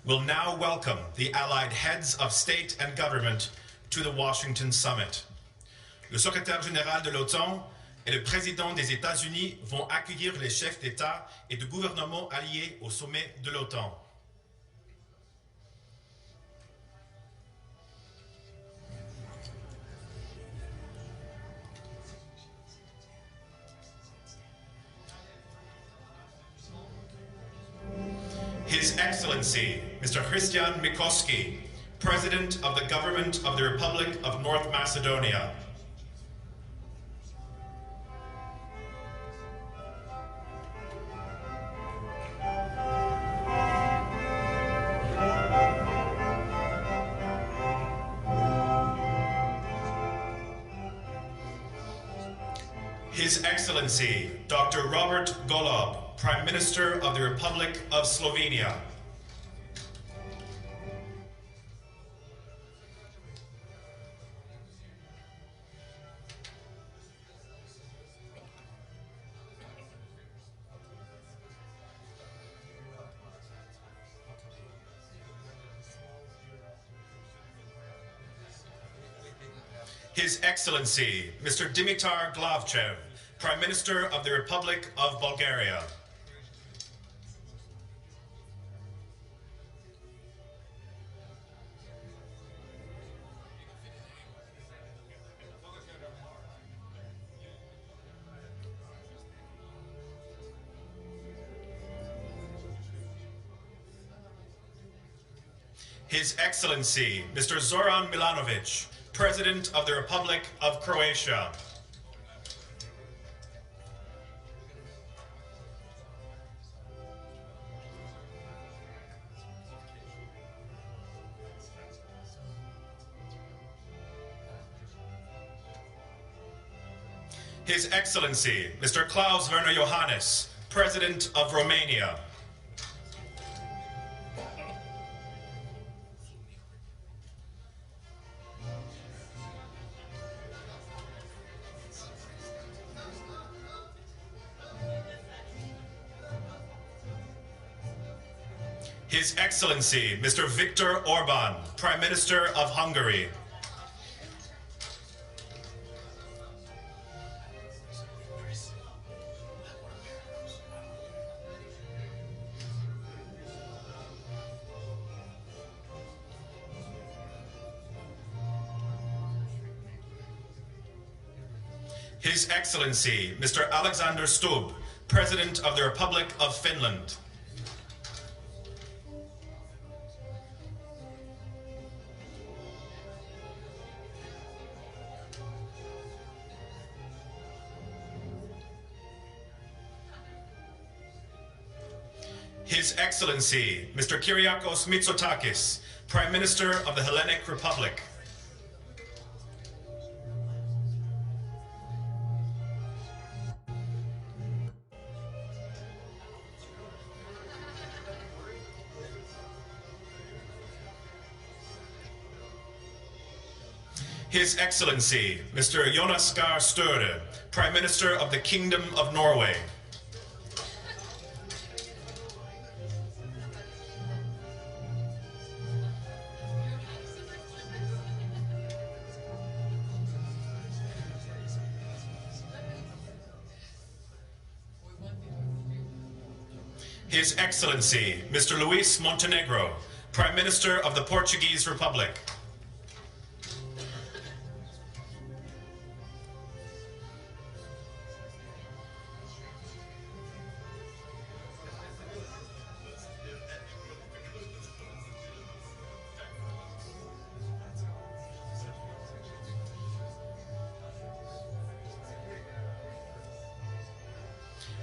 will now welcome the Allied heads of state and government to the Washington Summit. Le secrétaire général de l'OTAN et le président des États-Unis vont accueillir les chefs d'État et de gouvernement alliés au sommet de l'OTAN. His Excellency, Mr. Christian Mikoski, President of the Government of the Republic of North Macedonia. His Excellency, Dr. Robert Golob, Prime Minister of the Republic of Slovenia. His Excellency, Mr. Dimitar Glavchev, Prime Minister of the Republic of Bulgaria. His Excellency, Mr. Zoran Milanovic, President of the Republic of Croatia. His Excellency, Mr. Klaus Werner Johannes, President of Romania. His Excellency, Mr. Viktor Orban, Prime Minister of Hungary. His Excellency, Mr. Alexander Stubb, President of the Republic of Finland. His Excellency, Mr. Kyriakos Mitsotakis, Prime Minister of the Hellenic Republic. His Excellency, Mr. Jonas Gahr Støre, Prime Minister of the Kingdom of Norway. His Excellency, Mr. Luis Montenegro, Prime Minister of the Portuguese Republic.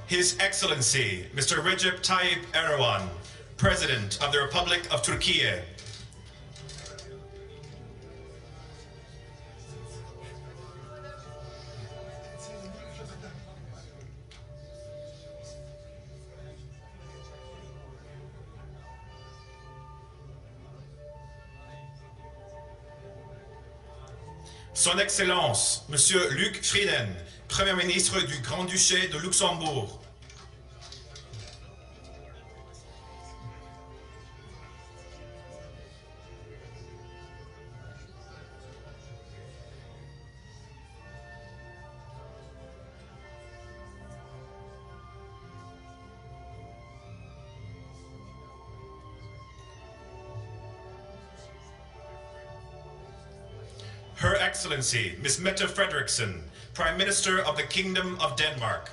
His Excellency, Mr. Recep Tayyip Erdogan, President of the Republic of Turkey. Son Excellence, Monsieur Luc Frieden, Premier ministre du Grand-Duché de Luxembourg. Excellency, Miss Mette Frederiksen, Prime Minister of the Kingdom of Denmark.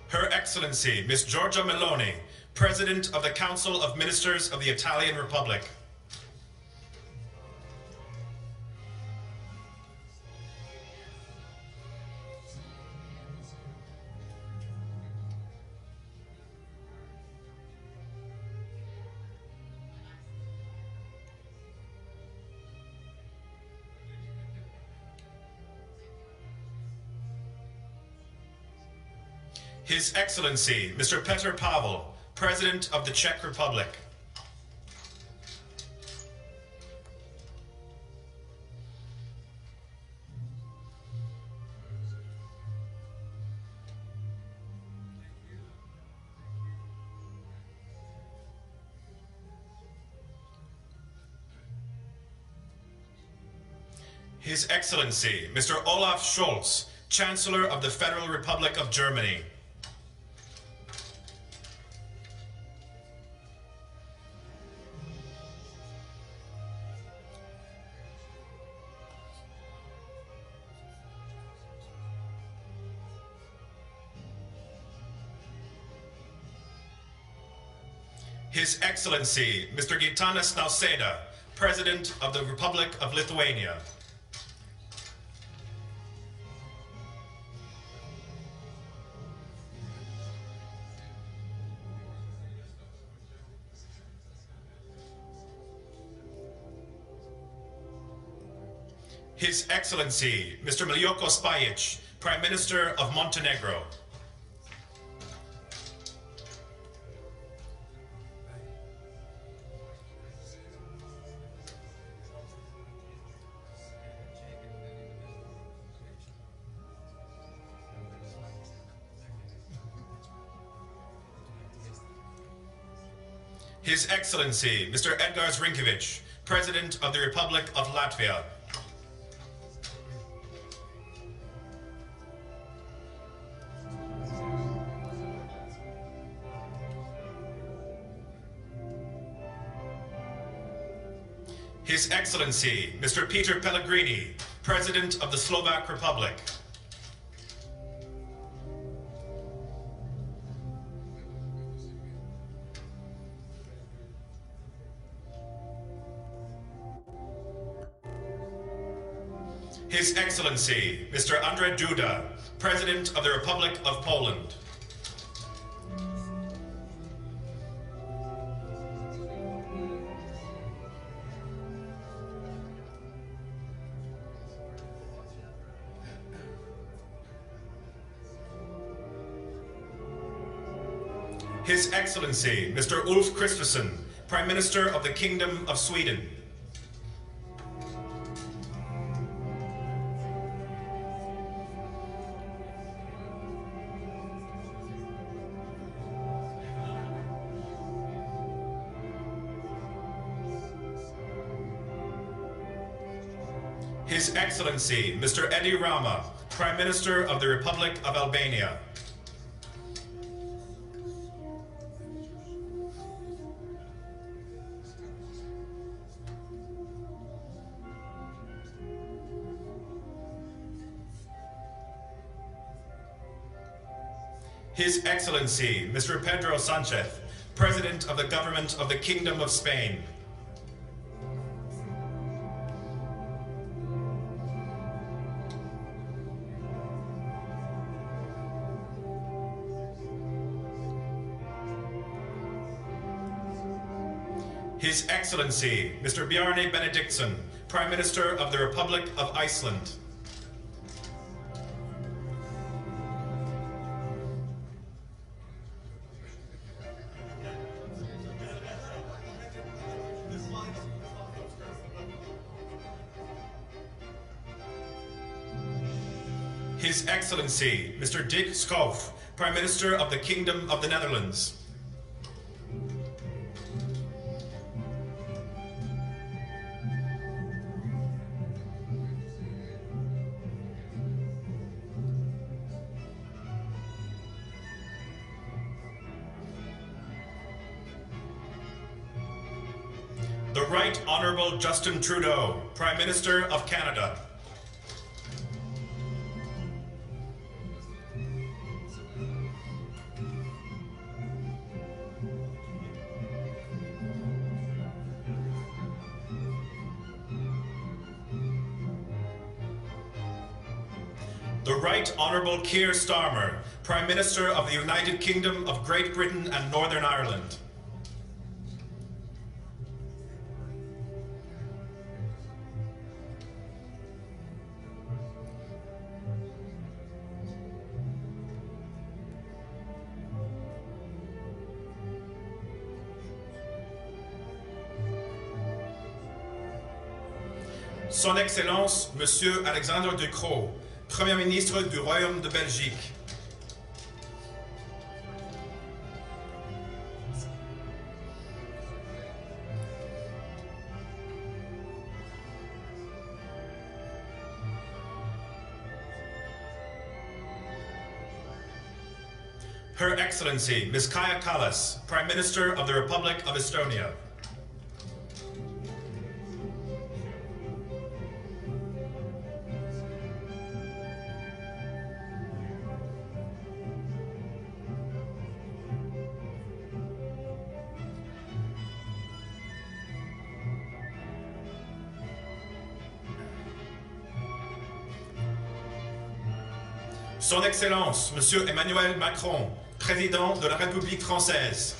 Her Excellency, Miss Giorgia Meloni, President of the Council of Ministers of the Italian Republic. His Excellency, Mr. Petr Pavel, President of the Czech Republic. His Excellency, Mr. Olaf Scholz, Chancellor of the Federal Republic of Germany. His Excellency, Mr. Gitanas Nausėda, President of the Republic of Lithuania. His Excellency, Mr. Miljko Spajic, Prime Minister of Montenegro. His Excellency, Mr. Edgars Rinkevič, President of the Republic of Latvia. His Excellency, Mr. Peter Pellegrini, President of the Slovak Republic. His Excellency, Mr. Andrzej Duda, President of the Republic of Poland. His Excellency, Mr. Ulf Kristersson, Prime Minister of the Kingdom of Sweden. His Excellency, Mr. Edi Rama, Prime Minister of the Republic of Albania. His Excellency, Mr. Pedro Sanchez, President of the Government of the Kingdom of Spain. His Excellency, Mr. Bjarne Benediktsson, Prime Minister of the Republic of Iceland. His Excellency, Mr. Dick Schoof, Prime Minister of the Kingdom of the Netherlands. The Right Honourable Justin Trudeau, Prime Minister of Canada. The Right Honourable Keir Starmer, Prime Minister of the United Kingdom of Great Britain and Northern Ireland. Son Excellence, Monsieur Alexandre De Croo, Premier ministre du Royaume de Belgique. Her Excellency, Ms. Kaja Kallas, Prime Minister of the Republic of Estonia. Son Excellence, Monsieur Emmanuel Macron, Président de la République française.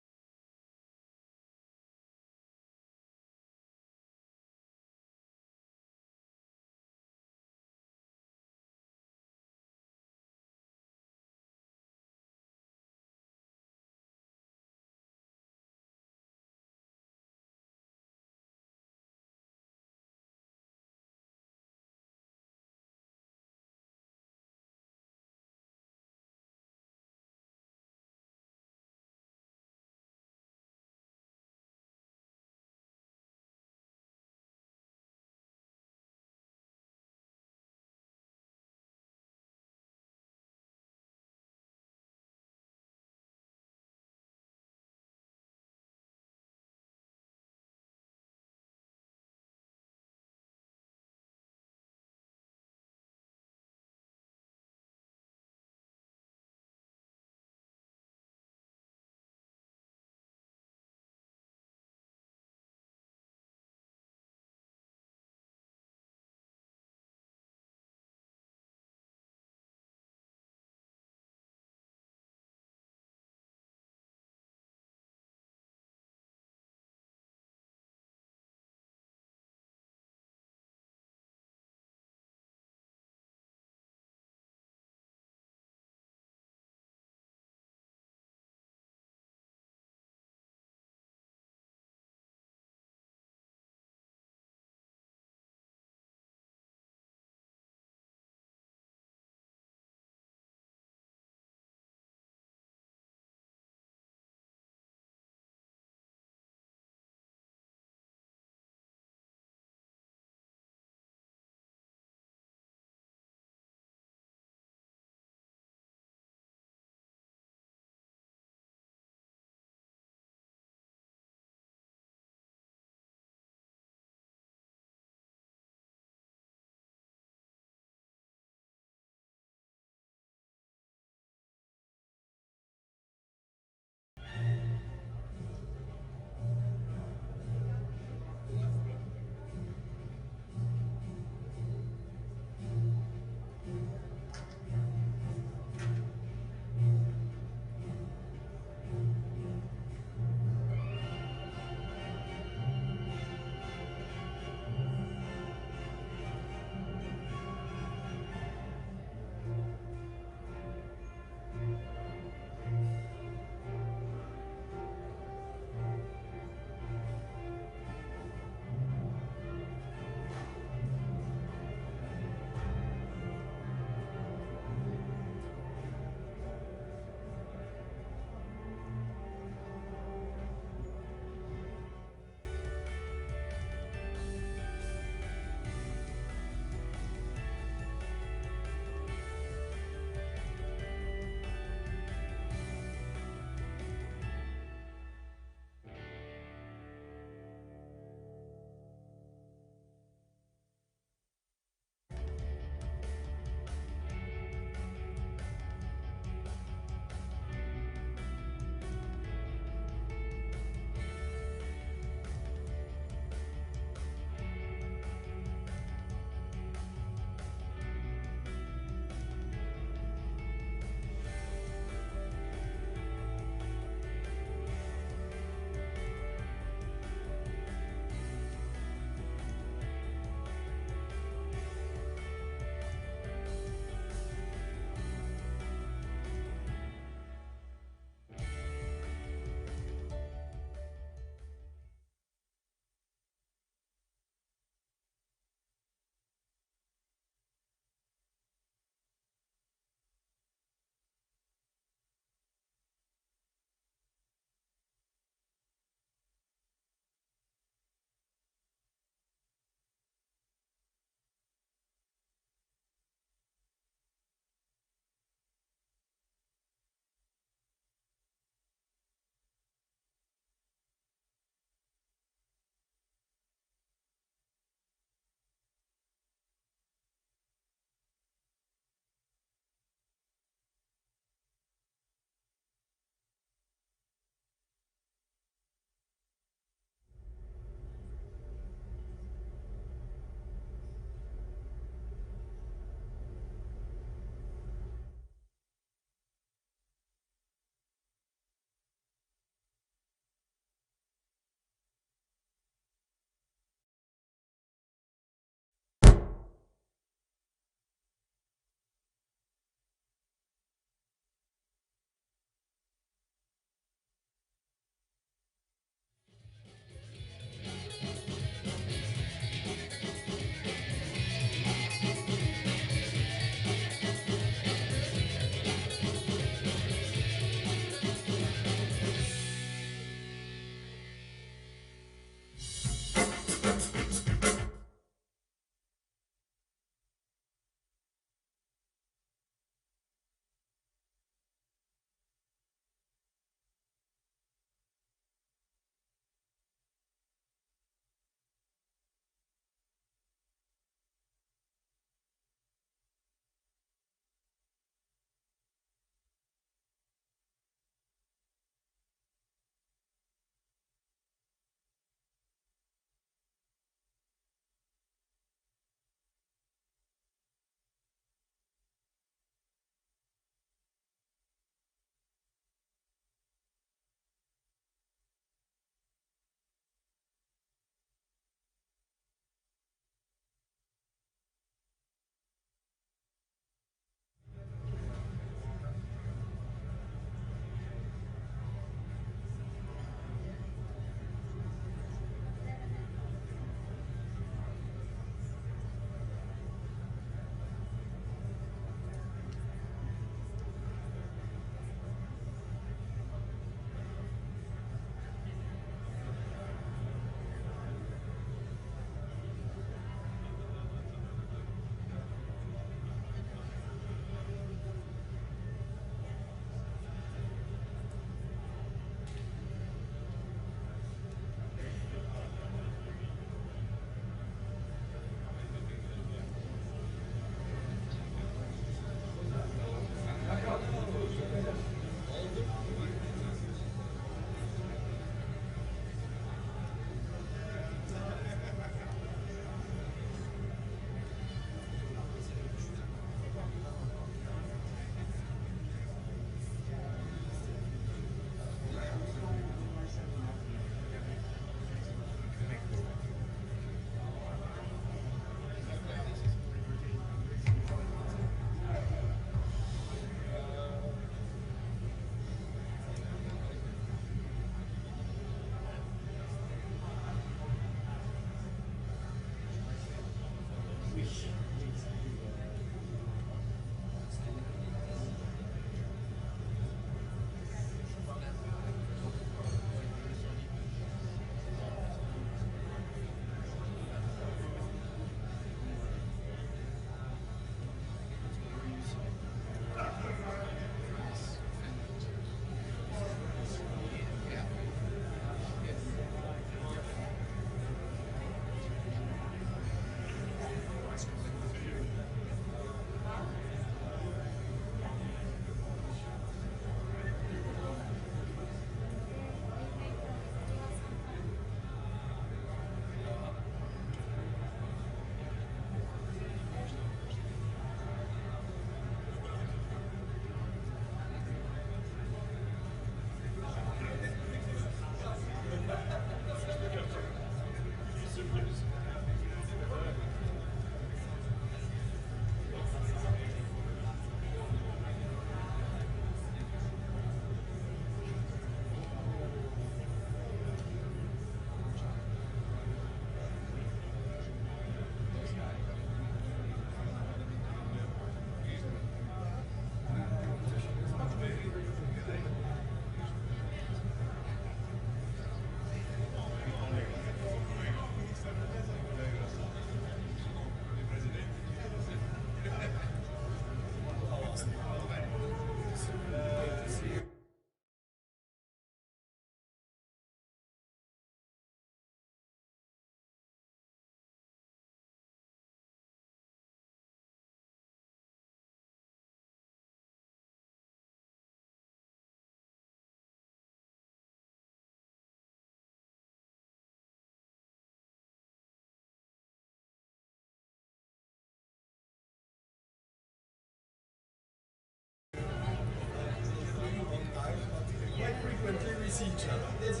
That's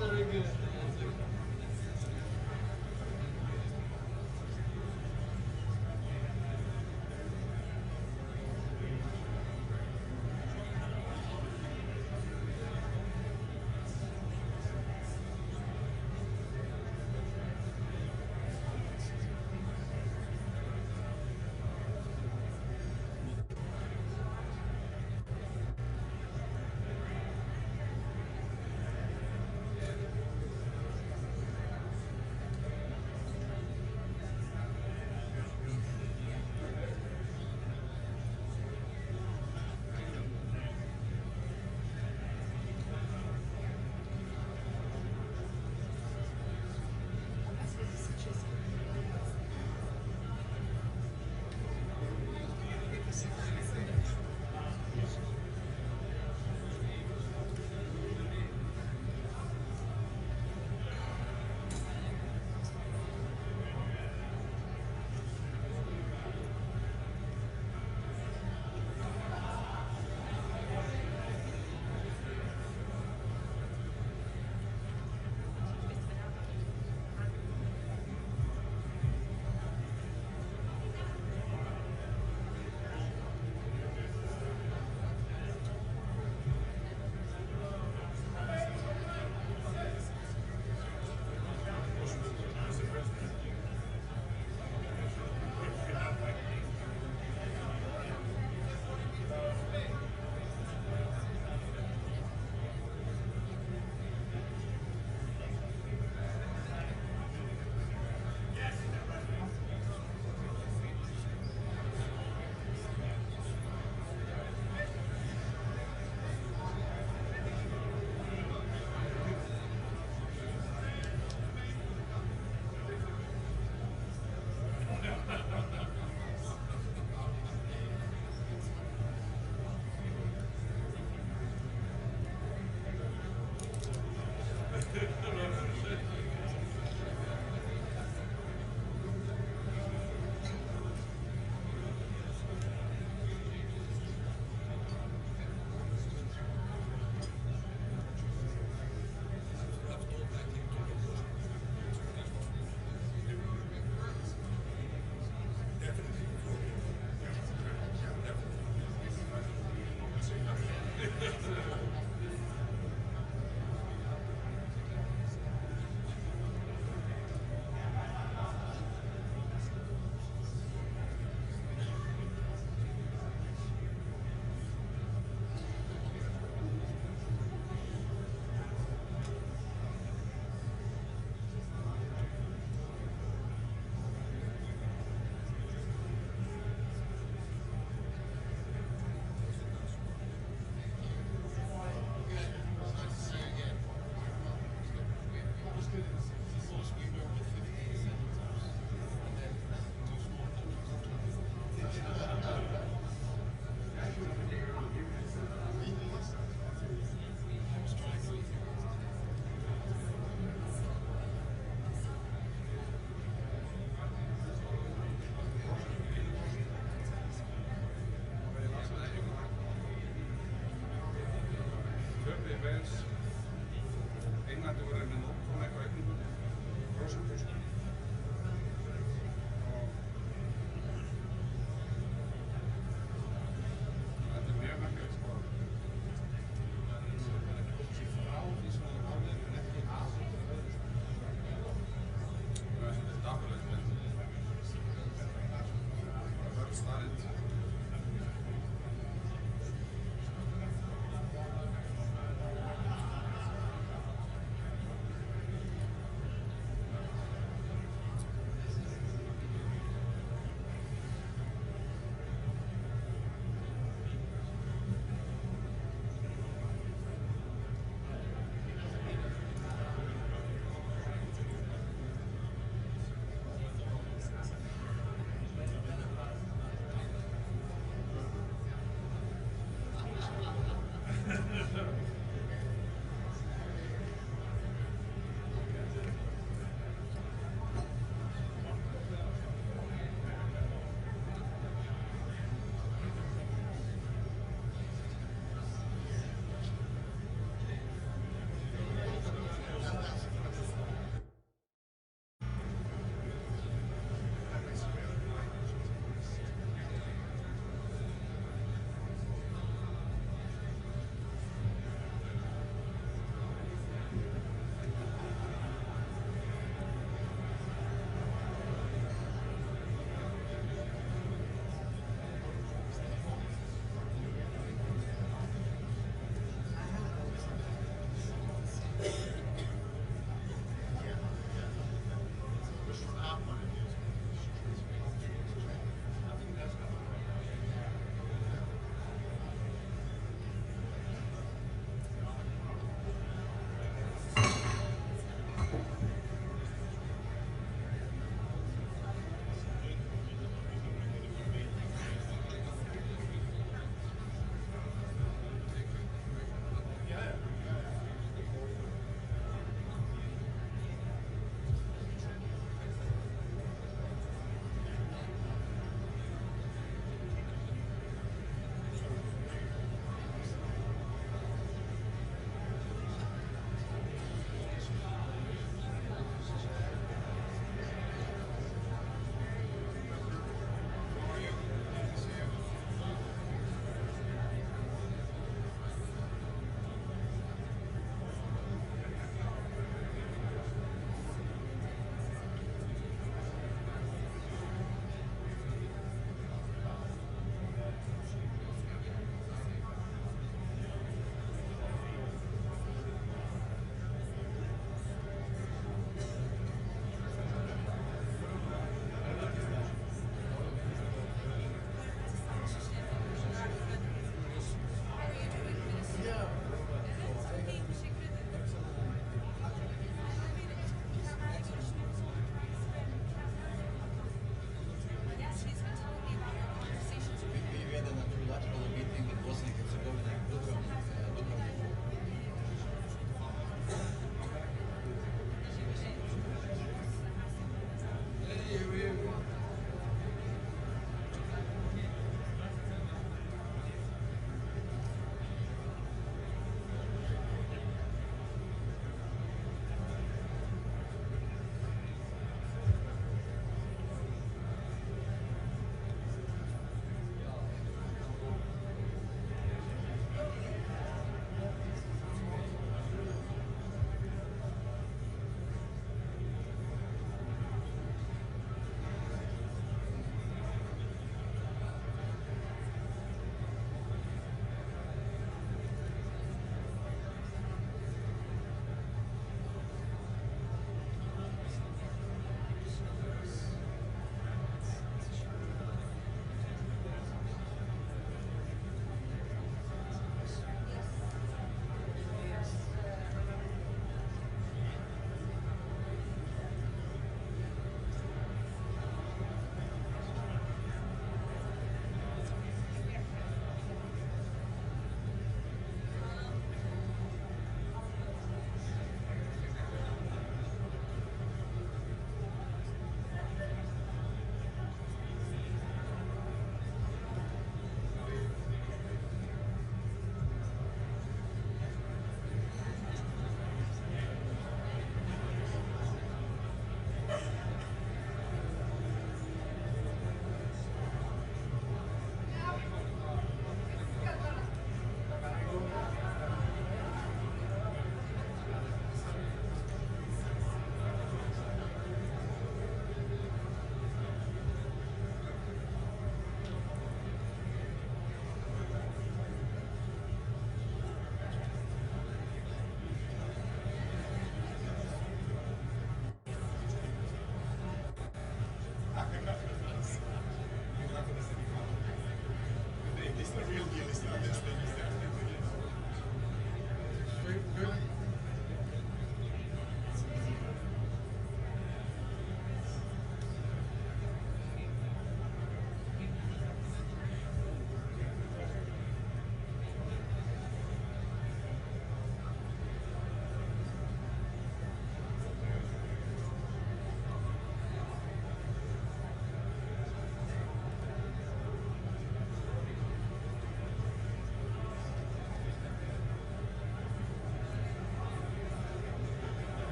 very good.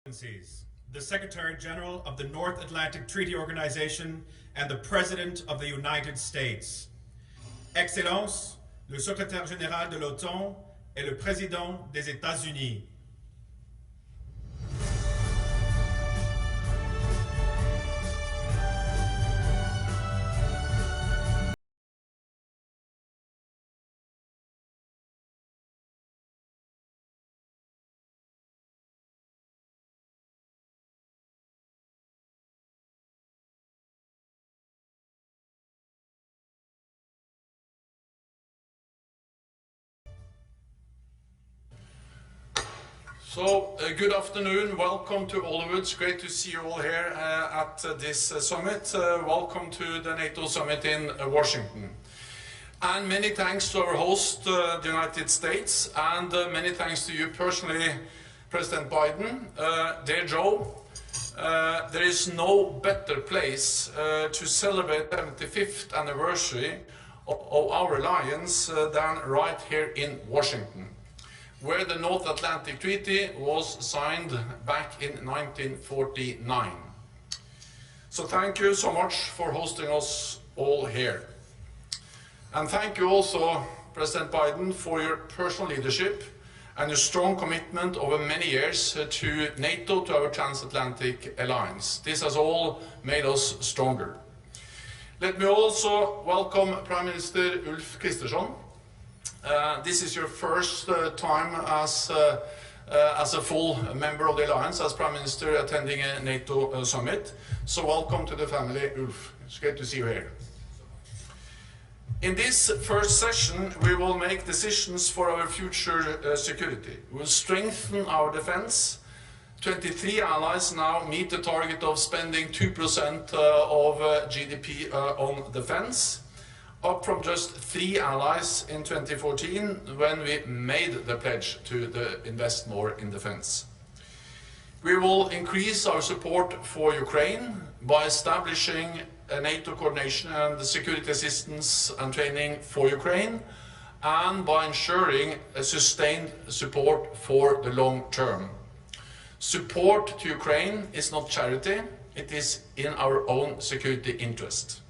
The Secretary General of the North Atlantic Treaty Organization and the President of the United States. Excellences, le Secrétaire Général de l'OTAN et le Président des États-Unis. So, good afternoon, welcome to all of you. It's great to see you all here at this summit. Welcome to the NATO summit in Washington. And many thanks to our host, the United States, and many thanks to you personally, President Biden. Dear Joe, there is no better place to celebrate the 75th anniversary of our alliance than right here in Washington, where the North Atlantic Treaty was signed back in 1949. So thank you so much for hosting us all here. And thank you also, President Biden, for your personal leadership and your strong commitment over many years to NATO, to our transatlantic alliance. This has all made us stronger. Let me also welcome Prime Minister Ulf Kristersson. This is your first time as a full member of the alliance, as Prime Minister attending a NATO summit. So welcome to the family, Ulf. It's great to see you here. In this first session, we will make decisions for our future security. We will strengthen our defense. 23 allies now meet the target of spending 2% of GDP on defense, up from just 3 allies in 2014 when we made the pledge to invest more in defense. We will increase our support for Ukraine by establishing a NATO coordination and security assistance and training for Ukraine, and by ensuring a sustained support for the long term. Support to Ukraine is not charity, it is in our own security interest.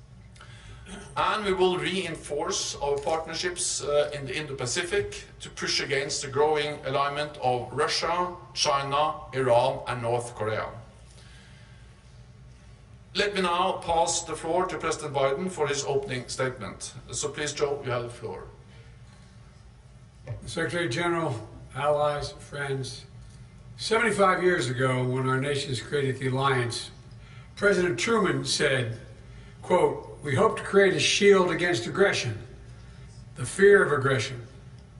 And we will reinforce our partnerships in the Indo-Pacific to push against the growing alignment of Russia, China, Iran and North Korea. Let me now pass the floor to President Biden for his opening statement. So please, Joe, you have the floor. Secretary General, allies, friends, 75 years ago, when our nations created the alliance, President Truman said, quote, "We hope to create a shield against aggression, the fear of aggression,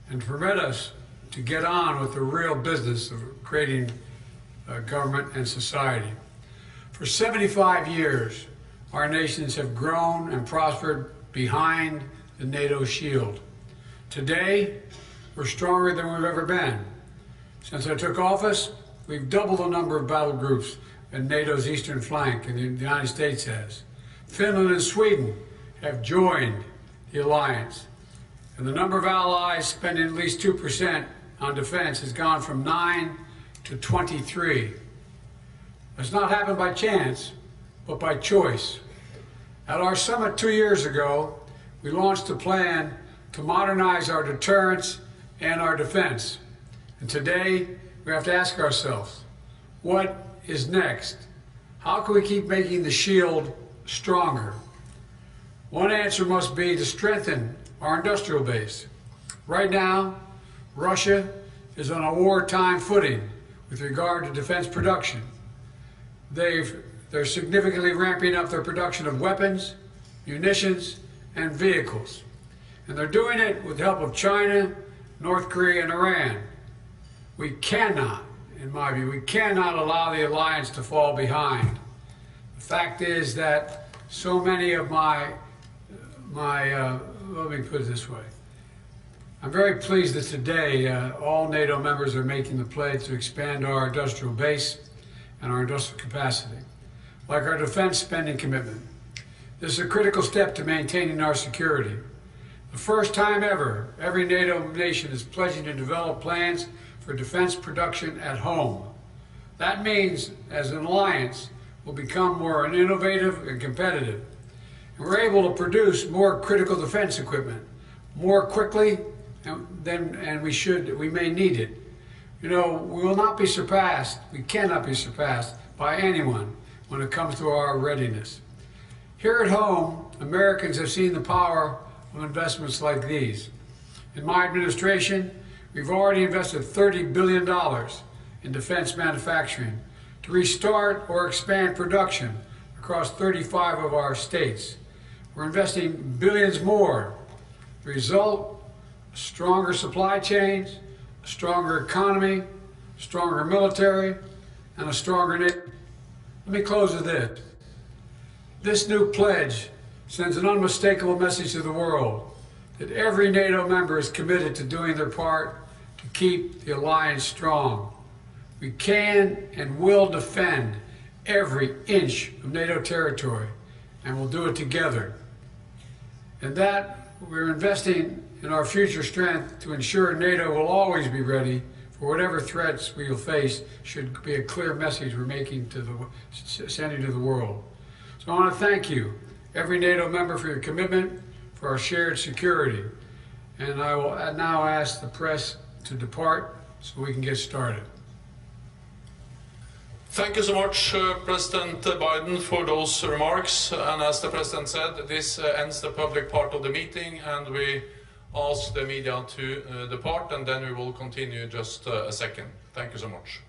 and to prevent us to get on with the real business of creating government and society." For 75 years, our nations have grown and prospered behind the NATO shield. Today, we're stronger than we've ever been. Since I took office, we've doubled the number of battle groups in NATO's eastern flank, and the United States has. Finland and Sweden have joined the alliance, and the number of allies spending at least 2% on defense has gone from 9 to 23. It's not happened by chance, but by choice. At our summit 2 years ago, we launched a plan to modernize our deterrence and our defense. And today, we have to ask ourselves, what is next? How can we keep making the shield stronger? One answer must be to strengthen our industrial base. Right now, Russia is on a wartime footing with regard to defense production. They're significantly ramping up their production of weapons, munitions, and vehicles. And they're doing it with the help of China, North Korea, and Iran. We cannot, in my view, we cannot allow the alliance to fall behind. The fact is that so many of let me put it this way. I'm very pleased that today all NATO members are making the pledge to expand our industrial base and our industrial capacity, like our defense spending commitment. This is a critical step to maintaining our security. The first time ever, every NATO nation is pledging to develop plans for defense production at home. That means, as an alliance, we'll become more innovative and competitive. And we're able to produce more critical defense equipment more quickly than we may need it. You know, we will not be surpassed, we cannot be surpassed by anyone when it comes to our readiness. Here at home, Americans have seen the power of investments like these. In my administration, we've already invested $30 billion in defense manufacturing to restart or expand production across 35 of our states. We're investing billions more. The result, stronger supply chains, a stronger economy, stronger military, and a stronger NATO. Let me close with this. This new pledge sends an unmistakable message to the world that every NATO member is committed to doing their part to keep the alliance strong. We can and will defend every inch of NATO territory, and we'll do it together. And that we're investing in our future strength to ensure NATO will always be ready for whatever threats we will face should be a clear message we're sending to the world. So I want to thank you, every NATO member, for your commitment for our shared security. And I will now ask the press to depart so we can get started. Thank you so much, President Biden, for those remarks. And as the President said, this ends the public part of the meeting, and we ask the media to depart, and then we will continue just a second. Thank you so much.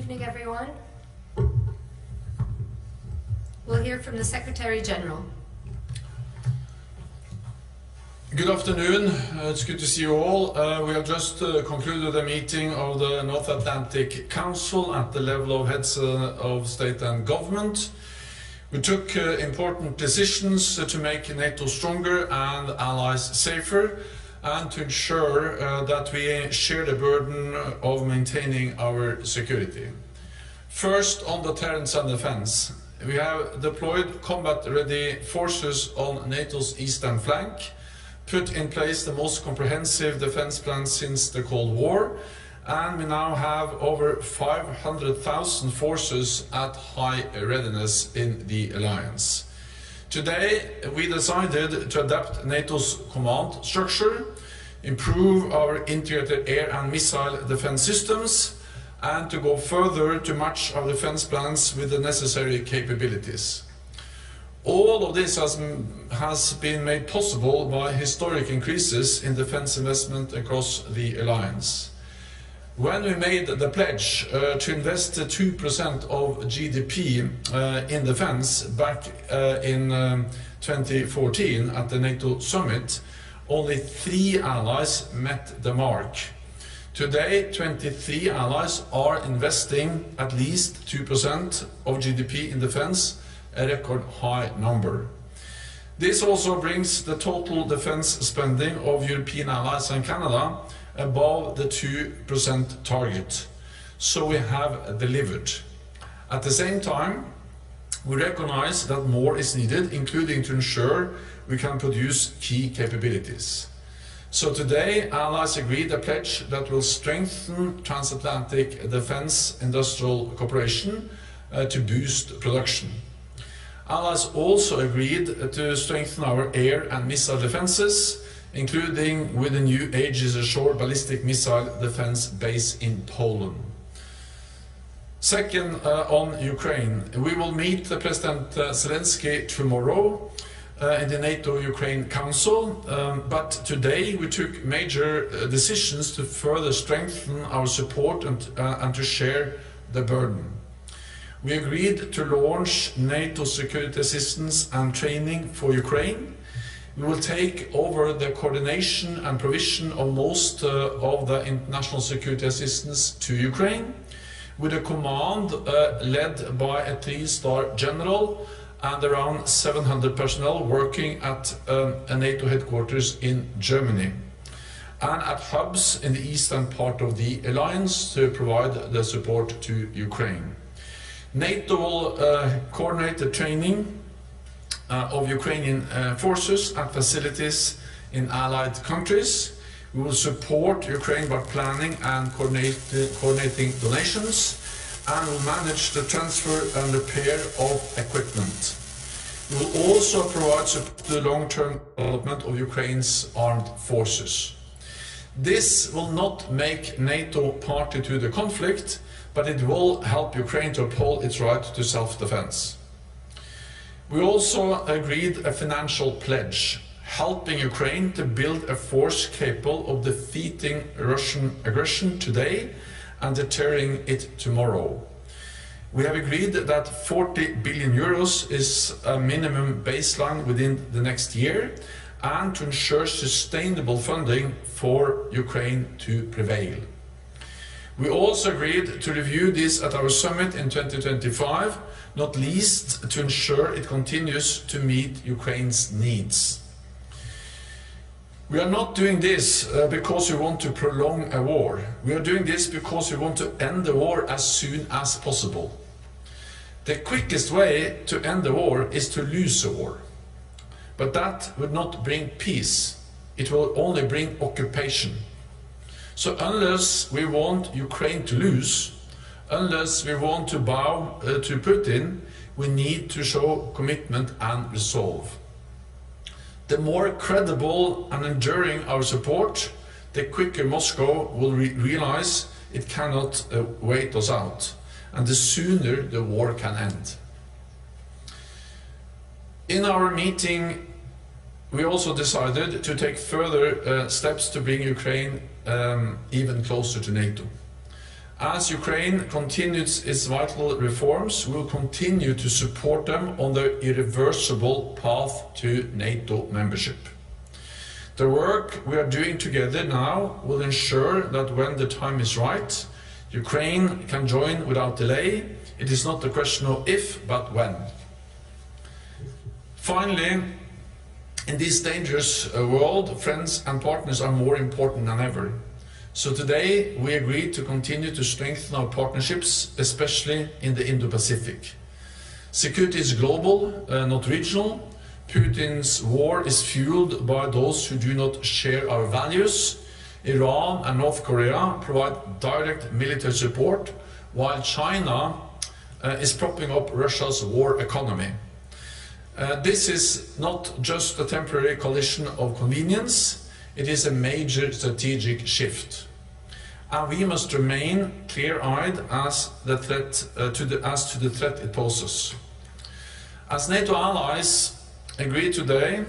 evening, everyone. We'll hear from the Secretary General. Good afternoon. It's good to see you all. We have just concluded a meeting of the North Atlantic Council at the level of heads of state and government. We took important decisions to make NATO stronger and allies safer, and to ensure that we share the burden of maintaining our security. First, on deterrence and defense. We have deployed combat-ready forces on NATO's eastern flank, put in place the most comprehensive defense plan since the Cold War, and we now have over 500,000 forces at high readiness in the alliance. Today, we decided to adapt NATO's command structure, improve our integrated air and missile defense systems, and to go further to match our defense plans with the necessary capabilities. All of this has been made possible by historic increases in defense investment across the alliance. When we made the pledge to invest 2% of GDP in defense back in 2014 at the NATO summit, only 3 allies met the mark. Today, 23 allies are investing at least 2% of GDP in defense, a record high number. This also brings the total defense spending of European allies and Canada above the 2% target. So we have delivered. At the same time, we recognize that more is needed, including to ensure we can produce key capabilities. So today, allies agreed a pledge that will strengthen transatlantic defense industrial cooperation to boost production. Allies also agreed to strengthen our air and missile defenses, including with the new Aegis Ashore ballistic missile defense base in Poland. Second, on Ukraine, we will meet President Zelensky tomorrow in the NATO-Ukraine Council, but today we took major decisions to further strengthen our support and to share the burden. We agreed to launch NATO security assistance and training for Ukraine. We will take over the coordination and provision of most of the international security assistance to Ukraine, with a command led by a 3-star general and around 700 personnel working at a NATO headquarters in Germany, and at hubs in the eastern part of the alliance to provide the support to Ukraine. NATO will coordinate the training of Ukrainian forces and facilities in allied countries. We will support Ukraine by planning and coordinating donations, and will manage the transfer and repair of equipment. We will also provide support to the long-term development of Ukraine's armed forces. This will not make NATO party to the conflict, but it will help Ukraine to uphold its right to self-defense. We also agreed a financial pledge, helping Ukraine to build a force capable of defeating Russian aggression today and deterring it tomorrow. We have agreed that 40 billion euros is a minimum baseline within the next year, and to ensure sustainable funding for Ukraine to prevail. We also agreed to review this at our summit in 2025, not least to ensure it continues to meet Ukraine's needs. We are not doing this because we want to prolong a war. We are doing this because we want to end the war as soon as possible. The quickest way to end the war is to lose a war. But that would not bring peace. It will only bring occupation. So unless we want Ukraine to lose, unless we want to bow to Putin, we need to show commitment and resolve. The more credible and enduring our support, the quicker Moscow will realize it cannot wait us out, and the sooner the war can end. In our meeting, we also decided to take further steps to bring Ukraine even closer to NATO. As Ukraine continues its vital reforms, we will continue to support them on their irreversible path to NATO membership. The work we are doing together now will ensure that when the time is right, Ukraine can join without delay. It is not a question of if, but when. Finally, in this dangerous world, friends and partners are more important than ever. So today we agreed to continue to strengthen our partnerships, especially in the Indo-Pacific. Security is global, not regional. Putin's war is fueled by those who do not share our values. Iran and North Korea provide direct military support, while China is propping up Russia's war economy. This is not just a temporary collision of convenience, it is a major strategic shift. And we must remain clear-eyed as to the threat it poses. As NATO allies agreed today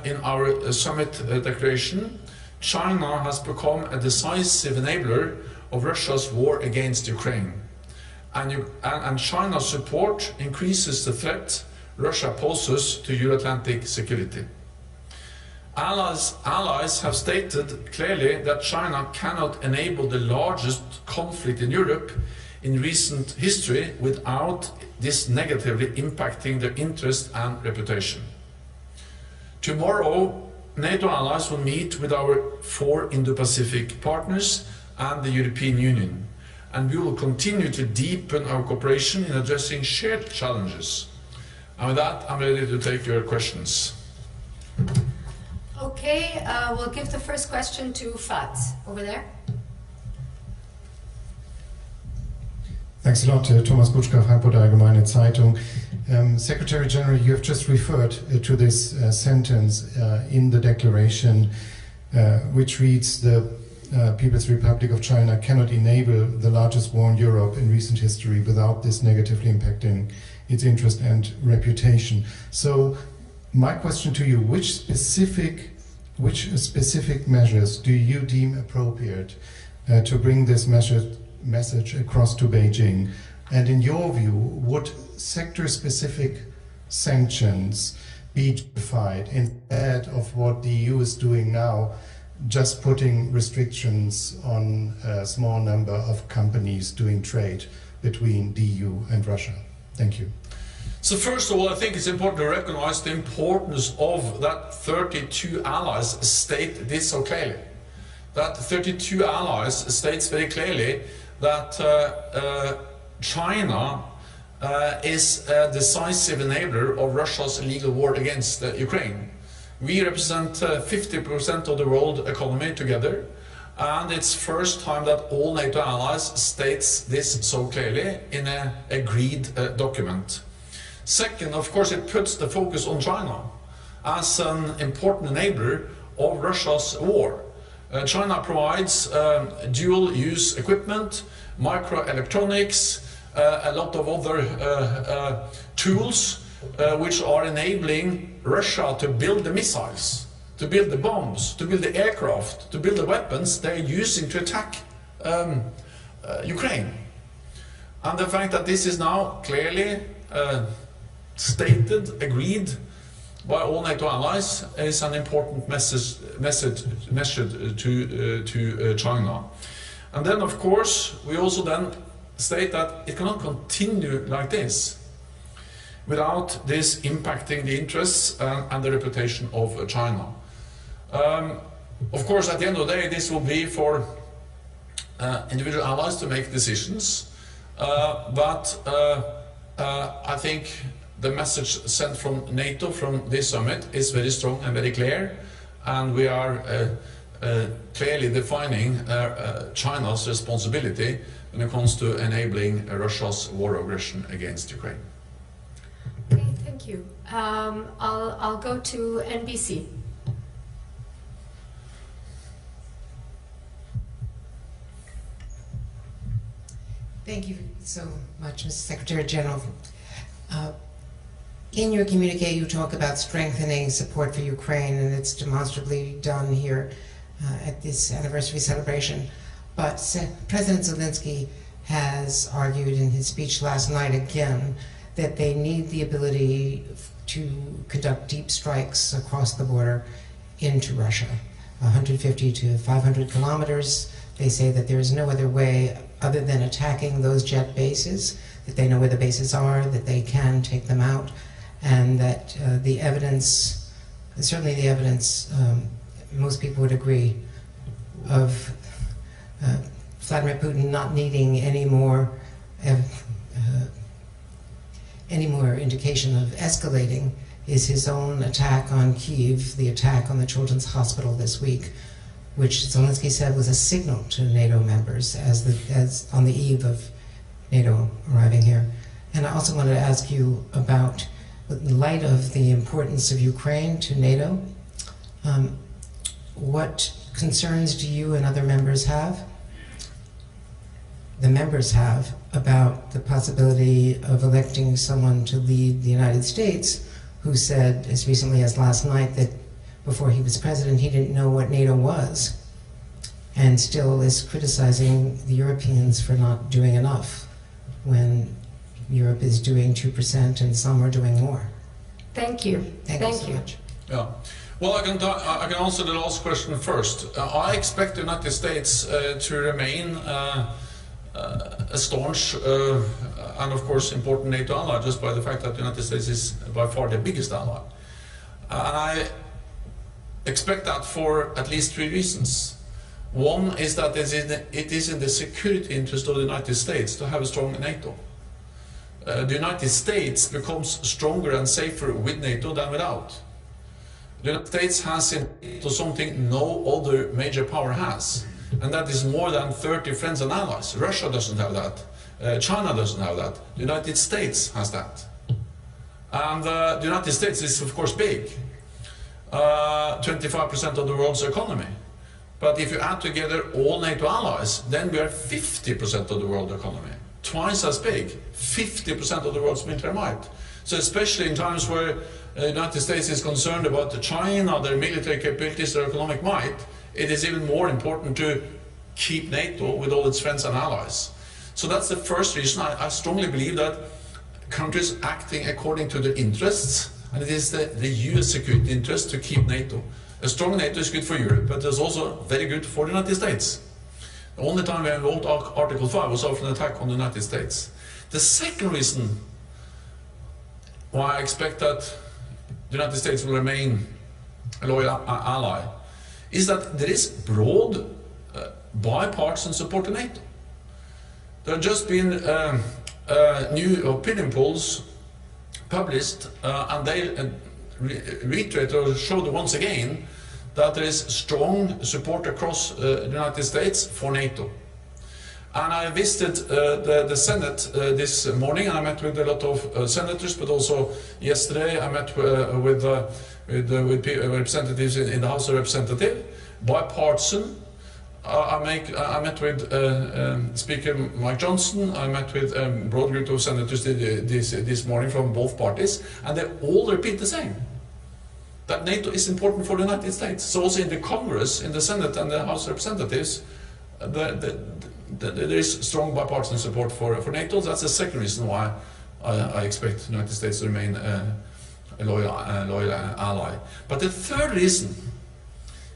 in our summit declaration, China has become a decisive enabler of Russia's war against Ukraine. And China's support increases the threat Russia poses to Euro-Atlantic security. Allies have stated clearly that China cannot enable the largest conflict in Europe in recent history without this negatively impacting their interest and reputation. Tomorrow, NATO allies will meet with our 4 Indo-Pacific partners and the European Union, and we will continue to deepen our cooperation in addressing shared challenges. And with that, I'm ready to take your questions. Okay, we'll give the first question to Fats, over there. Thanks a lot, Thomas Butschka, Frankfurter Allgemeine Zeitung. Secretary General, you have just referred to this sentence in the declaration, which reads, the People's Republic of China cannot enable the largest war in Europe in recent history without this negatively impacting its interest and reputation. So my question to you, which specific measures do you deem appropriate to bring this message across to Beijing? And in your view, would sector-specific sanctions be justified instead of what the EU is doing now, just putting restrictions on a small number of companies doing trade between the EU and Russia? Thank you. So first of all, I think it's important to recognize the importance of that 32 allies state this so clearly. That 32 allies states very clearly that China is a decisive enabler of Russia's illegal war against Ukraine. We represent 50% of the world economy together, and it's first time that all NATO allies states this so clearly in an agreed document. Second, of course, it puts the focus on China as an important enabler of Russia's war. China provides dual-use equipment, microelectronics, a lot of other tools which are enabling Russia to build the missiles, to build the bombs, to build the aircraft, to build the weapons they're using to attack Ukraine. And the fact that this is now clearly stated, agreed by all NATO allies is an important message to China. And then, of course, we also then state that it cannot continue like this without this impacting the interests and the reputation of China. Of course, at the end of the day, this will be for individual allies to make decisions, but I think the message sent from NATO from this summit is very strong and very clear, and we are clearly defining China's responsibility when it comes to enabling Russia's war aggression against Ukraine. Okay, thank you. I'll go to NBC. Thank you so much, Mr. Secretary General. In your communique, you talk about strengthening support for Ukraine, and it's demonstrably done here at this anniversary celebration. But President Zelensky has argued in his speech last night again that they need the ability to conduct deep strikes across the border into Russia, 150 to 500 kilometers. They say that there is no other way other than attacking those jet bases, that they know where the bases are, that they can take them out, and that the evidence, certainly the evidence, most people would agree, of Vladimir Putin not needing any more indication of escalating is his own attack on Kyiv, the attack on the Children's Hospital this week, which Zelensky said was a signal to NATO members as on the eve of NATO arriving here. And I also wanted to ask you about, in light of the importance of Ukraine to NATO, what concerns do you and other members have? The members have about the possibility of electing someone to lead the United States who said as recently as last night that before he was president he didn't know what NATO was, and still is criticizing the Europeans for not doing enough when Europe is doing 2% and some are doing more. Thank you. Thank you so much. Yeah. Well, I can answer the last question first. I expect the United States to remain a staunch and of course important NATO ally, just by the fact that the United States is by far the biggest ally. And I expect that for at least 3 reasons. One is that it is in the security interest of the United States to have a strong NATO. The United States becomes stronger and safer with NATO than without. The United States has in NATO something no other major power has, and that is more than 30 friends and allies. Russia doesn't have that. China doesn't have that. The United States has that. And the United States is of course big, 25% of the world's economy. But if you add together all NATO allies, then we are 50% of the world economy. Twice as big, 50% of the world's military might. So especially in times where the United States is concerned about China, their military capabilities, their economic might, it is even more important to keep NATO with all its friends and allies. So that's the first reason. I strongly believe that countries acting according to their interests, and it is the US security interest to keep NATO. A strong NATO is good for Europe, but it's also very good for the United States. The only time we invoked Article 5 was after an attack on the United States. The second reason why I expect that the United States will remain a loyal ally is that there is broad bipartisan support to NATO. There have just been new opinion polls published, and they reiterate or showed once again that there is strong support across the United States for NATO. And I visited the Senate this morning, and I met with a lot of senators, but also yesterday I met with representatives in the House of Representatives, bipartisan. I met with Speaker Mike Johnson. I met with a broad group of senators this morning from both parties, and they all repeat the same, that NATO is important for the United States. So also in the Congress, in the Senate and the House of Representatives, there is strong bipartisan support for NATO. That's the second reason why I expect the United States to remain a loyal ally. But the third reason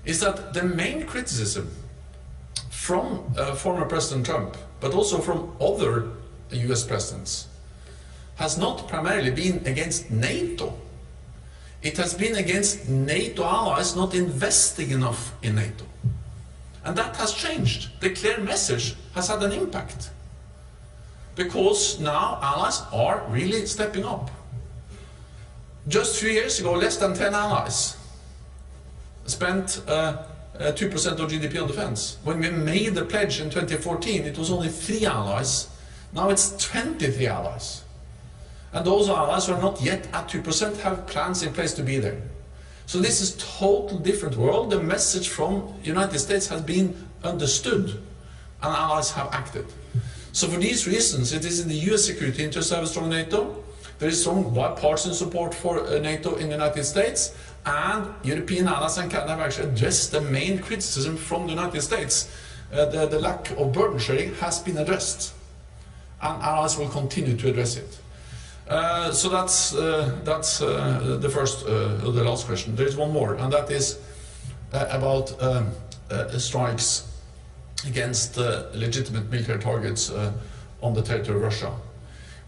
is that the main criticism from former President Trump, but also from other US presidents, has not primarily been against NATO. It has been against NATO allies not investing enough in NATO. And that has changed. The clear message has had an impact, because now allies are really stepping up. Just 3 years ago, less than 10 allies spent 2% of GDP on defense. When we made the pledge in 2014, it was only 3 allies. Now it's 23 allies. And those allies who are not yet at 2% have plans in place to be there. So this is a totally different world. The message from the United States has been understood, and allies have acted. So for these reasons, it is in the US security interest to have a strong NATO. There is strong bipartisan support for NATO in the United States, and European allies and Canada have actually addressed the main criticism from the United States the lack of burden sharing has been addressed, and allies will continue to address it. So that's the first, the last question. There is one more, and that is about strikes against legitimate military targets on the territory of Russia.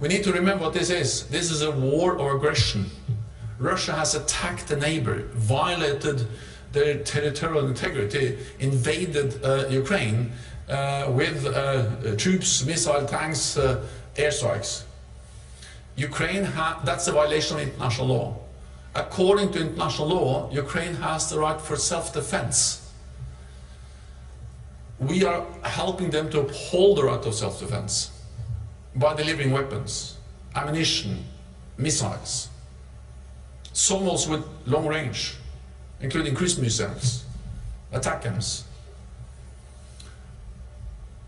We need to remember what this is. This is a war of aggression. Russia has attacked a neighbor, violated their territorial integrity, invaded Ukraine with troops, missile tanks, airstrikes. Ukraine, that's a violation of international law. According to international law, Ukraine has the right for self-defense. We are helping them to uphold the right of self-defense by delivering weapons, ammunition, missiles, some also with long range, including cruise missiles, ATACMS.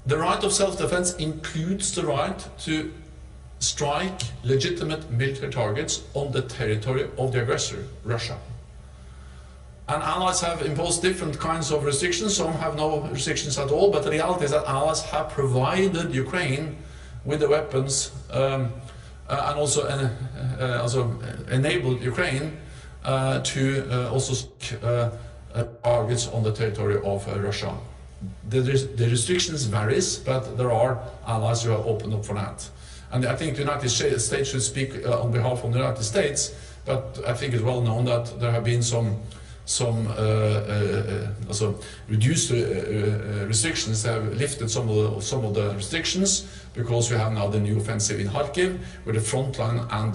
The right of self-defense includes the right to strike legitimate military targets on the territory of the aggressor, Russia. And allies have imposed different kinds of restrictions. Some have no restrictions at all, but the reality is that allies have provided Ukraine with the weapons and also enabled Ukraine to also targets on the territory of Russia. The restrictions varies, but there are allies who have opened up for that. And I think the United States should speak on behalf of the United States, but I think it's well known that there have been some also reduced restrictions, have lifted some of the restrictions, because we have now the new offensive in Kharkiv, where the front line and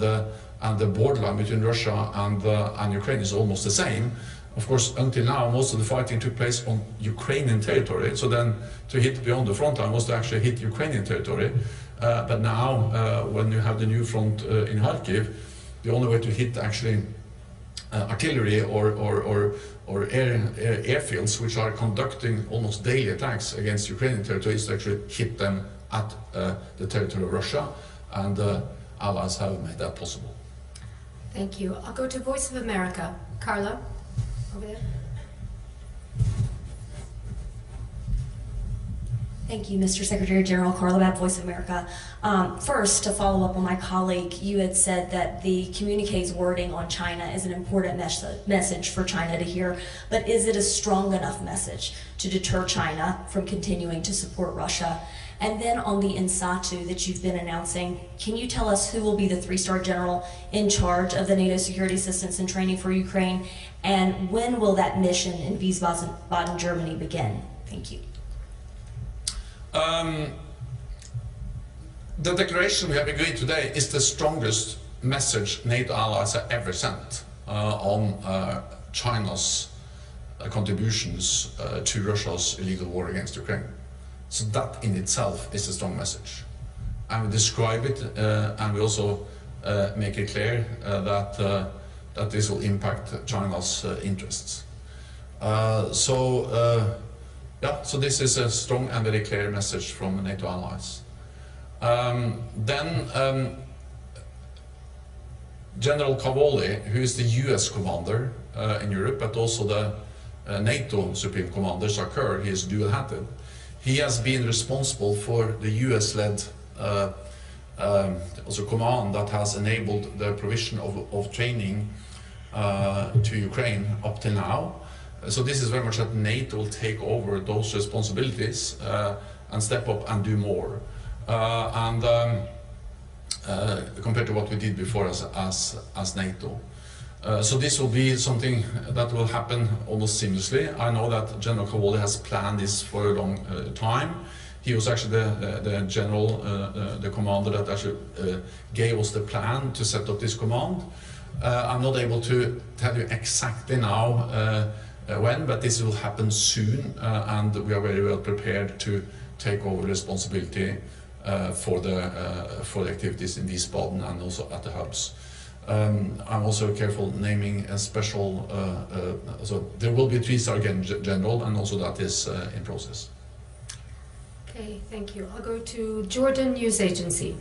the borderline between Russia and Ukraine is almost the same. Of course, until now, most of the fighting took place on Ukrainian territory, so then to hit beyond the front line was to actually hit Ukrainian territory. But now, when you have the new front in Kharkiv, the only way to hit actually artillery or airfields which are conducting almost daily attacks against Ukrainian territory is to actually hit them at the territory of Russia, and allies have made that possible. Thank you. I'll go to Voice of America. Carla, over there. Thank you, Mr. Secretary General. Carla Babb, Voice of America. First, to follow up on my colleague, you had said that the communique's wording on China is an important message for China to hear, but is it a strong enough message to deter China from continuing to support Russia? And then on the INSATU that you've been announcing, can you tell us who will be the 3-star general in charge of the NATO security assistance and training for Ukraine, and when will that mission in Wiesbaden, Germany begin? Thank you. The declaration we have agreed today is the strongest message NATO allies have ever sent on China's contributions to Russia's illegal war against Ukraine. So that in itself is a strong message. And we describe it and we also make it clear that this will impact China's interests. Yeah, so this is a strong and very clear message from NATO allies. General Cavoli, who is the US commander in Europe, but also the NATO Supreme Commander, Sarkar, he is dual-hatted. He has been responsible for the US-led also command that has enabled the provision of training to Ukraine up till now. So this is very much that NATO will take over those responsibilities and step up and do more. Compared to what we did before as NATO. So this will be something that will happen almost seamlessly. I know that General Cavoli has planned this for a long time. He was actually the general, the commander that actually gave us the plan to set up this command. I'm not able to tell you exactly now when, but this will happen soon, and we are very well prepared to take over responsibility for the activities in Wiesbaden and also at the hubs. I'm also careful naming a special, so there will be a 3-star general, and also that is in process. Okay, thank you. I'll go to Jordan News Agency.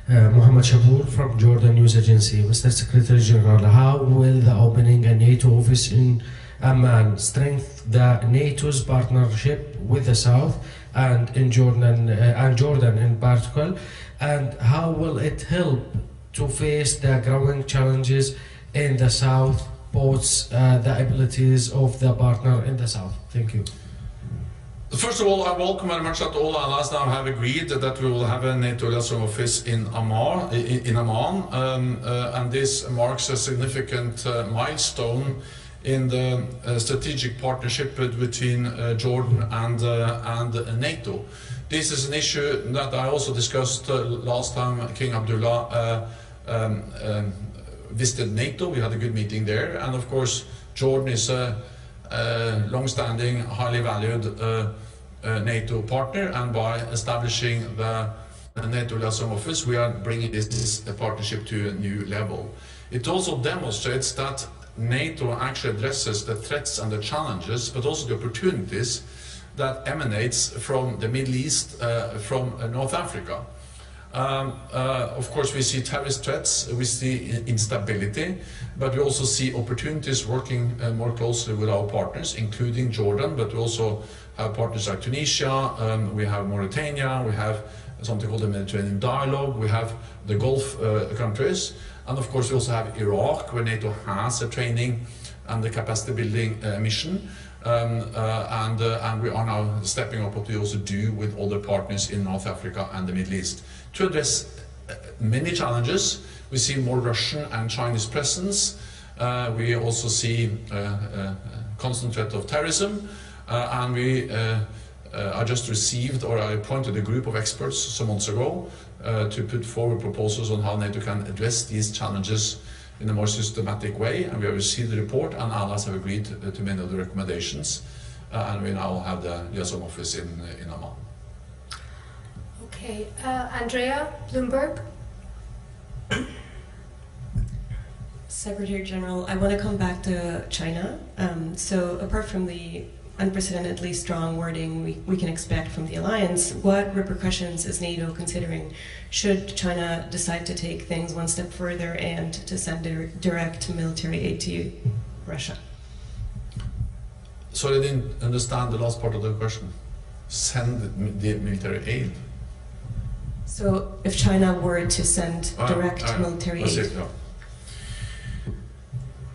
Mohammed Shabour from Jordan News Agency. Mr. Secretary General, how will the opening a NATO office in Amman strengthen the NATO's partnership with the South and in Jordan in particular, and how will it help to face the growing challenges in the South, both the abilities of the partner in the South? Thank you. First of all, I welcome very much that all allies now have agreed that we will have a NATO liaison office in Amman, and this marks a significant milestone in the strategic partnership between Jordan and NATO. This is an issue that I also discussed last time King Abdullah visited NATO. We had a good meeting there, and of course Jordan is a long-standing, highly valued NATO partner, and by establishing the NATO liaison office we are bringing this partnership to a new level. It also demonstrates that NATO actually addresses the threats and the challenges, but also the opportunities that emanates from the Middle East, from North Africa. Of course, we see terrorist threats, we see instability, but we also see opportunities working more closely with our partners, including Jordan, but we also have partners like Tunisia, we have Mauritania, we have something called the Mediterranean Dialogue, we have the Gulf countries, and of course we also have Iraq, where NATO has a training and the capacity building mission. And we are now stepping up what we also do with other partners in North Africa and the Middle East. To address many challenges, we see more Russian and Chinese presence. We also see constant threat of terrorism. And I just received, or I appointed a group of experts some months ago to put forward proposals on how NATO can address these challenges in a more systematic way, and we have received the report, and allies have agreed to many of the recommendations, and we now have the liaison office in Amman. Okay, Andrea, Bloomberg. Secretary General, I want to come back to China. So apart from the unprecedentedly strong wording we can expect from the alliance, what repercussions is NATO considering should China decide to take things one step further and to send direct military aid to Russia? Sorry, I didn't understand the last part of the question. Send the military aid? So if China were to send direct military aid?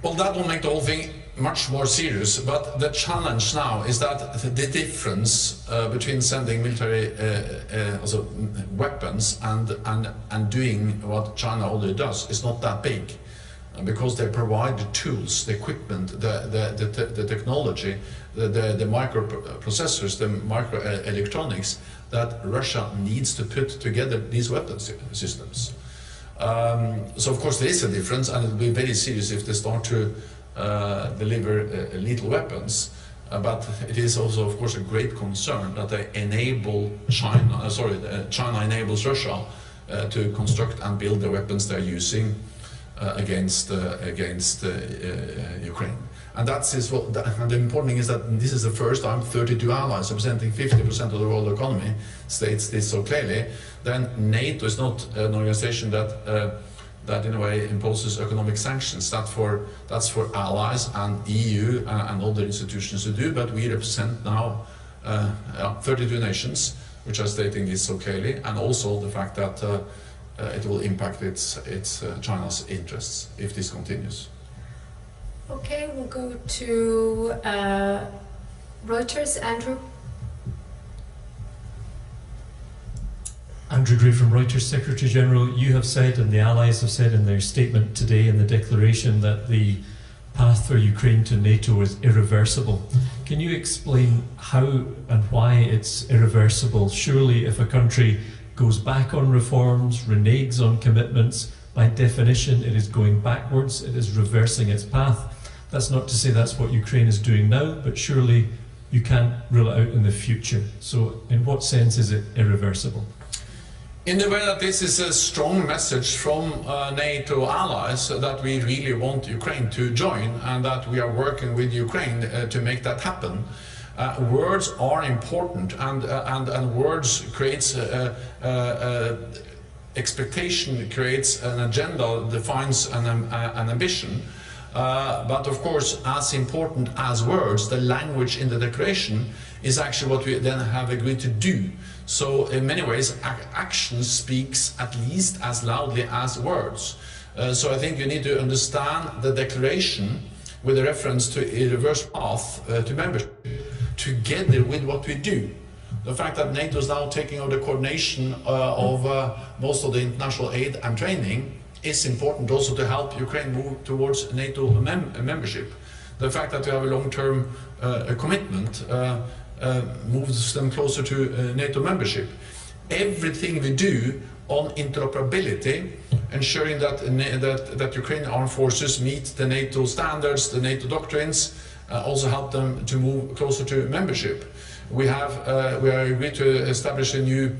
Well, that will make the whole thing much more serious, but the challenge now is that the difference between sending military also weapons and doing what China already does is not that big, because they provide the tools, the equipment, the technology, the microprocessors, the microelectronics that Russia needs to put together these weapon systems. So of course there is a difference, and it will be very serious if they start to deliver lethal weapons, but it is also of course a great concern that they enable China enables Russia to construct and build the weapons they're using against Ukraine. And and the important thing is that this is the first time 32 allies representing 50% of the world economy states this so clearly. Then NATO is not an organization that in a way imposes economic sanctions. That's for allies and EU and other institutions to do, but we represent now 32 nations which are stating this so clearly, and also the fact that it will impact China's interests if this continues. Okay, we'll go to Reuters, Andrew. Andrew Gray from Reuters. Secretary General, you have said, and the Allies have said in their statement today in the declaration, that the path for Ukraine to NATO is irreversible. Can you explain how and why it's irreversible? Surely if a country goes back on reforms, reneges on commitments, by definition it is going backwards, it is reversing its path. That's not to say that's what Ukraine is doing now, but surely you can't rule it out in the future. So in what sense is it irreversible? In the way that this is a strong message from NATO allies that we really want Ukraine to join, and that we are working with Ukraine to make that happen. Words are important, and words creates expectation creates an agenda, defines an ambition. But of course, as important as words, the language in the declaration is actually what we then have agreed to do. So in many ways, action speaks at least as loudly as words. So I think you need to understand the declaration with a reference to a reverse path to membership together with what we do. The fact that NATO is now taking over the coordination of most of the international aid and training is important also to help Ukraine move towards NATO membership. The fact that we have a long-term commitment moves them closer to NATO membership. Everything we do on interoperability, ensuring that Ukrainian armed forces meet the NATO standards, the NATO doctrines, also help them to move closer to membership. We are agreed to establish a new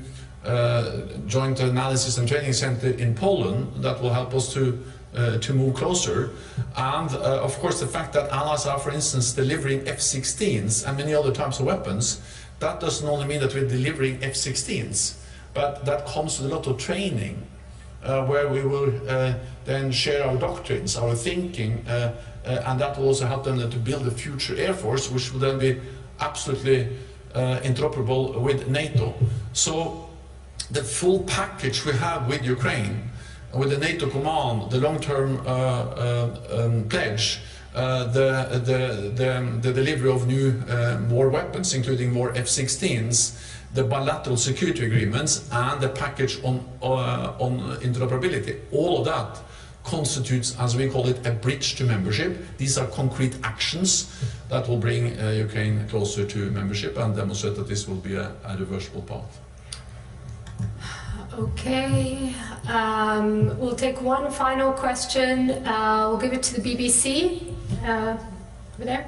joint analysis and training center in Poland that will help us to move closer. And of course, the fact that allies are, for instance, delivering F-16s and many other types of weapons, that doesn't only mean that we're delivering F-16s, but that comes with a lot of training where we will then share our doctrines, our thinking, and that will also help them to build a future air force, which will then be absolutely interoperable with NATO. So the full package we have with Ukraine, with the NATO command, the long-term pledge, the delivery of new, more weapons, including more F-16s, the bilateral security agreements, and the package on interoperability. All of that constitutes, as we call it, a bridge to membership. These are concrete actions that will bring Ukraine closer to membership and demonstrate that this will be a reversible path. Okay, we'll take one final question. We'll give it to the BBC. Over there.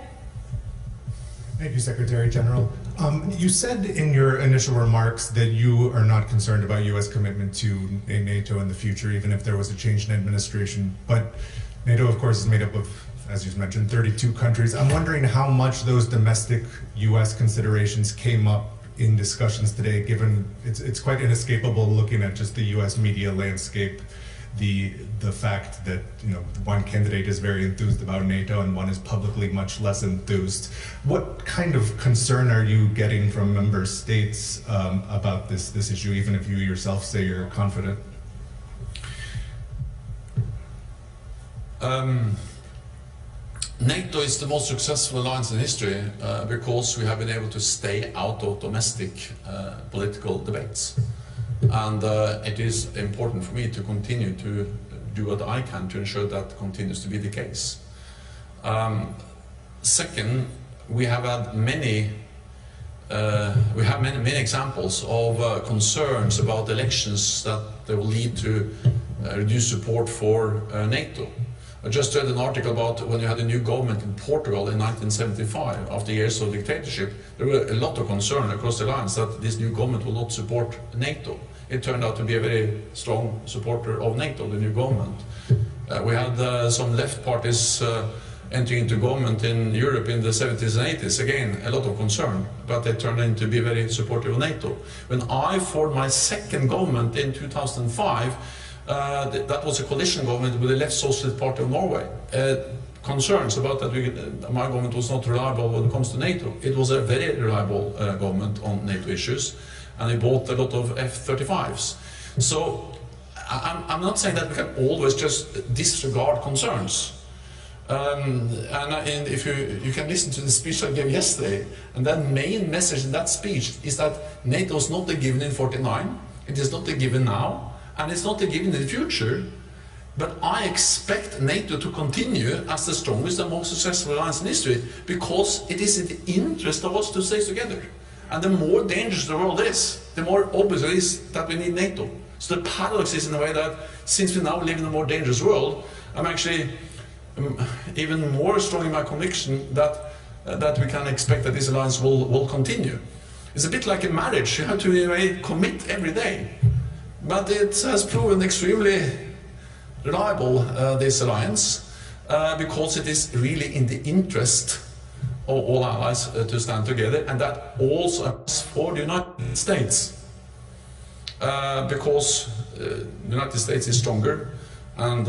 Thank you, Secretary General. You said in your initial remarks that you are not concerned about U.S. commitment to NATO in the future, even if there was a change in administration. But NATO, of course, is made up of, as you mentioned, 32 countries. I'm wondering how much those domestic U.S. considerations came up in discussions today, given it's quite inescapable looking at just the U.S. media landscape, the fact that one candidate is very enthused about NATO and one is publicly much less enthused. What kind of concern are you getting from member states about this issue, even if you yourself say you're confident? NATO is the most successful alliance in history because we have been able to stay out of domestic political debates. And it is important for me to continue to do what I can to ensure that continues to be the case. Second, we have had many examples of concerns about elections that they will lead to reduced support for NATO. I just read an article about when you had a new government in Portugal in 1975, after years of dictatorship. There were a lot of concern across the alliance that this new government will not support NATO. It turned out to be a very strong supporter of NATO, the new government. We had some left parties entering into government in Europe in the 70s and 80s. Again, a lot of concern, but they turned out to be very supportive of NATO. When I formed my second government in 2005, that was a coalition government with the Left Socialist Party of Norway. Concerns about that my government was not reliable when it comes to NATO. It was a very reliable government on NATO issues, and we bought a lot of F-35s. So I'm not saying that we can always just disregard concerns. And if you can listen to the speech I gave yesterday, and that main message in that speech is that NATO is not a given in '49, it is not a given now, and it's not a given in the future, but I expect NATO to continue as the strongest and most successful alliance in history, because it is in the interest of us to stay together. And the more dangerous the world is, the more obvious it is that we need NATO. So the paradox is in a way that since we now live in a more dangerous world, I'm actually even more strong in my conviction that we can expect that this alliance will continue. It's a bit like a marriage. You have to commit every day. But it has proven extremely reliable, this alliance, because it is really in the interest of all allies to stand together, and that also applies for the United States. Because the United States is stronger and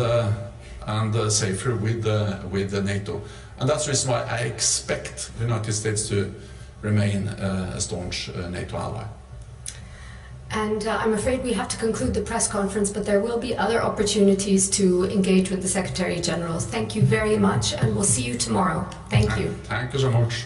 safer with NATO. And that's the reason why I expect the United States to remain a staunch NATO ally. And I'm afraid we have to conclude the press conference, but there will be other opportunities to engage with the Secretary General. Thank you very much, and we'll see you tomorrow. Thank you. Thank you so much.